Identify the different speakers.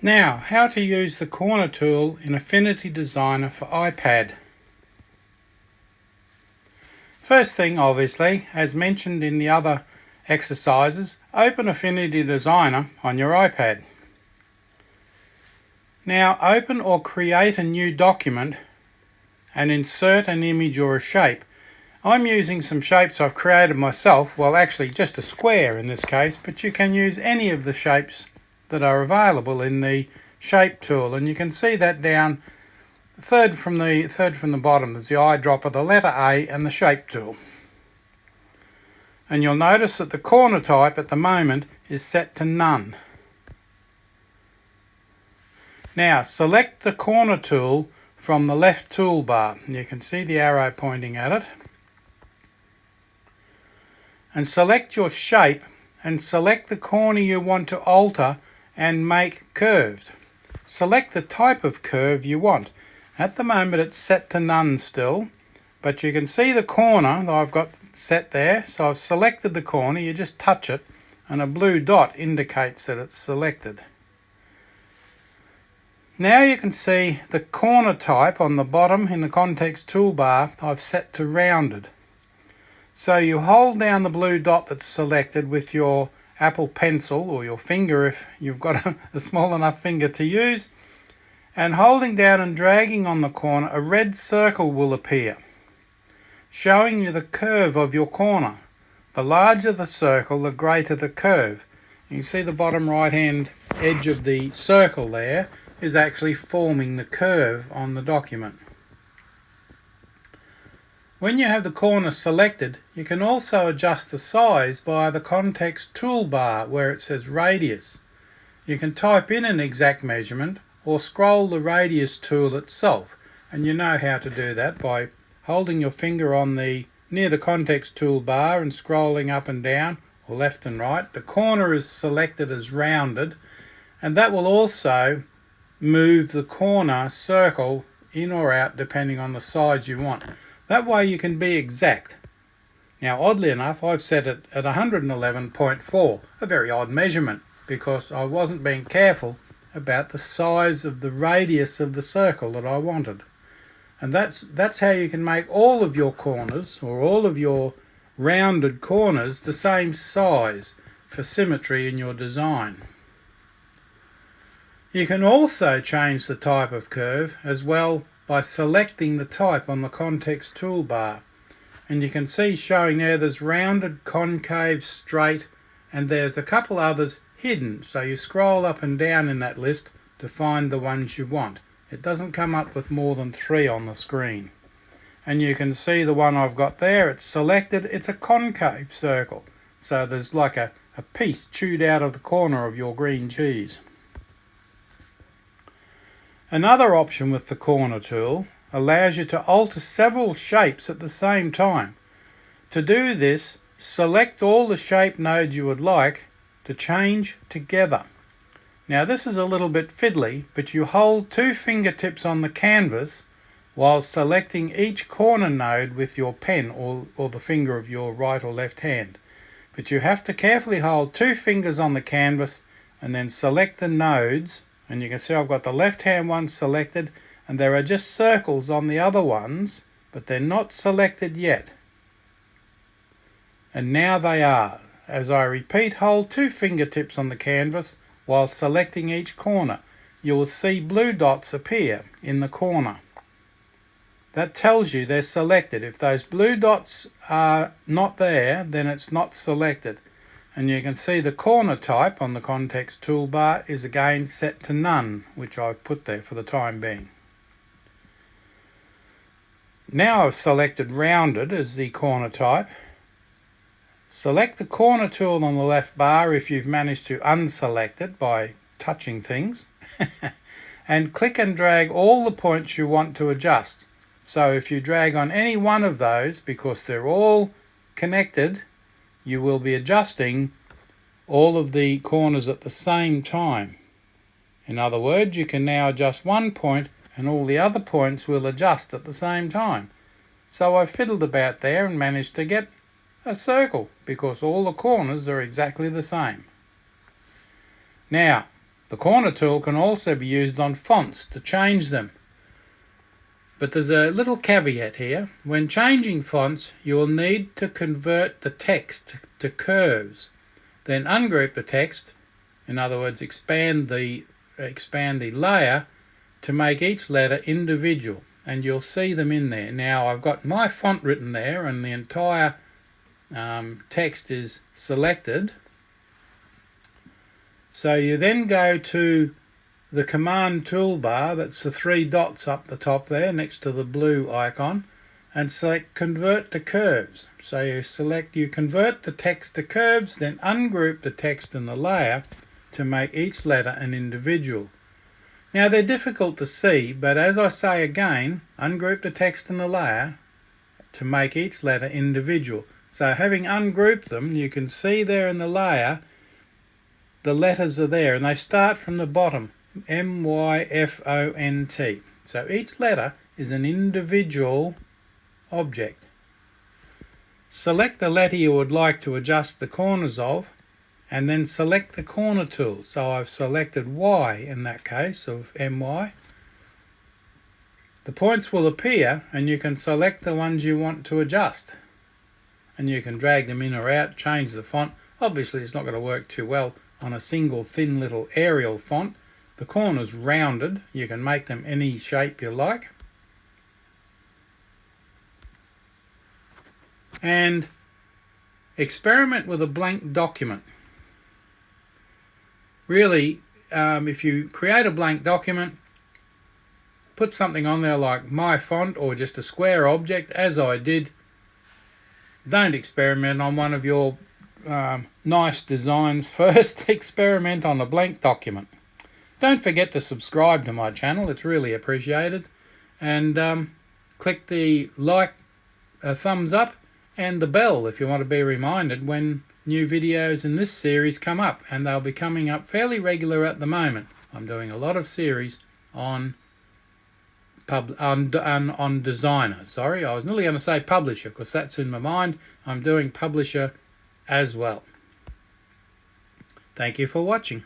Speaker 1: Now, how to use the corner tool in Affinity Designer for iPad. First thing, obviously, as mentioned in the other exercises, open Affinity Designer on your iPad. Now, open or create a new document and insert an image or a shape. I'm using some shapes I've created myself, well actually just a square in this case, but you can use any of the shapes that are available in the shape tool, and you can see that down third from the bottom. There's the eyedropper, the letter A and the shape tool. And you'll notice that the corner type at the moment is set to none. Now select the corner tool from the left toolbar. You can see the arrow pointing at it. And select your shape and select the corner you want to alter and make curved. Select the type of curve you want. At the moment it's set to none still, but you can see the corner that I've got set there. So I've selected the corner, you just touch it and a blue dot indicates that it's selected. Now you can see the corner type on the bottom in the context toolbar I've set to rounded. So you hold down the blue dot that's selected with your Apple Pencil or your finger if you've got a small enough finger to use, and holding down and dragging on the corner, a red circle will appear showing you the curve of your corner. The larger the circle, the greater the curve. You can see the bottom right hand edge of the circle there is actually forming the curve on the document. When you have the corner selected, you can also adjust the size via the context toolbar where it says radius. You can type in an exact measurement or scroll the radius tool itself, and you know how to do that by holding your finger on near the context toolbar and scrolling up and down or left and right. The corner is selected as rounded, and that will also move the corner circle in or out depending on the size you want. That way you can be exact. Now oddly enough, I've set it at 111.4, a very odd measurement because I wasn't being careful about the size of the radius of the circle that I wanted. And that's how you can make all of your corners or all of your rounded corners the same size for symmetry in your design. You can also change the type of curve as well by selecting the type on the context toolbar, and you can see showing there's rounded, concave, straight, and there's a couple others hidden, so you scroll up and down in that list to find the ones you want. It doesn't come up with more than 3 on the screen, and you can see the one I've got there, it's selected, it's a concave circle, so there's like a piece chewed out of the corner of your green cheese. Another option with the corner tool allows you to alter several shapes at the same time. To do this, select all the shape nodes you would like to change together. Now this is a little bit fiddly, but you hold 2 fingertips on the canvas while selecting each corner node with your pen or the finger of your right or left hand. But you have to carefully hold 2 fingers on the canvas and then select the nodes. And you can see I've got the left hand one selected, and there are just circles on the other ones, but they're not selected yet. And now they are. As I repeat, hold 2 fingertips on the canvas while selecting each corner. You will see blue dots appear in the corner. That tells you they're selected. If those blue dots are not there, then it's not selected. And you can see the corner type on the context toolbar is again set to none, which I've put there for the time being. Now I've selected rounded as the corner type. Select the corner tool on the left bar if you've managed to unselect it by touching things. And click and drag all the points you want to adjust. So if you drag on any one of those, because they're all connected, you will be adjusting all of the corners at the same time. In other words, you can now adjust one point and all the other points will adjust at the same time. So I fiddled about there and managed to get a circle because all the corners are exactly the same. Now, The corner tool can also be used on fonts to change them. But there's a little caveat here. When changing fonts, you will need to convert the text to curves. Then ungroup the text, in other words, expand the layer to make each letter individual. And you'll see them in there. Now I've got my font written there and the entire text is selected. So you then go to the command toolbar, that's the 3 dots up the top there next to the blue icon, and select convert to curves. So you convert the text to curves, then ungroup the text in the layer to make each letter an individual. Now they're difficult to see, but as I say again, ungroup the text in the layer to make each letter individual. So having ungrouped them, you can see there in the layer the letters are there and they start from the bottom, M-Y-F-O-N-T. So each letter is an individual object. Select the letter you would like to adjust the corners of, and then select the corner tool. So I've selected Y in that case of MY. The points will appear and you can select the ones you want to adjust. And you can drag them in or out, change the font. Obviously it's not going to work too well on a single thin little Arial font. The corners rounded, you can make them any shape you like. And experiment with a blank document. Really, if you create a blank document, put something on there like my font or just a square object, as I did. Don't experiment on one of your nice designs first. Experiment on a blank document. Don't forget to subscribe to my channel, it's really appreciated. And click the like, thumbs up, and the bell if you want to be reminded when new videos in this series come up. And they'll be coming up fairly regular at the moment. I'm doing a lot of series on Designer. Sorry, I was nearly going to say Publisher because that's in my mind. I'm doing Publisher as well. Thank you for watching.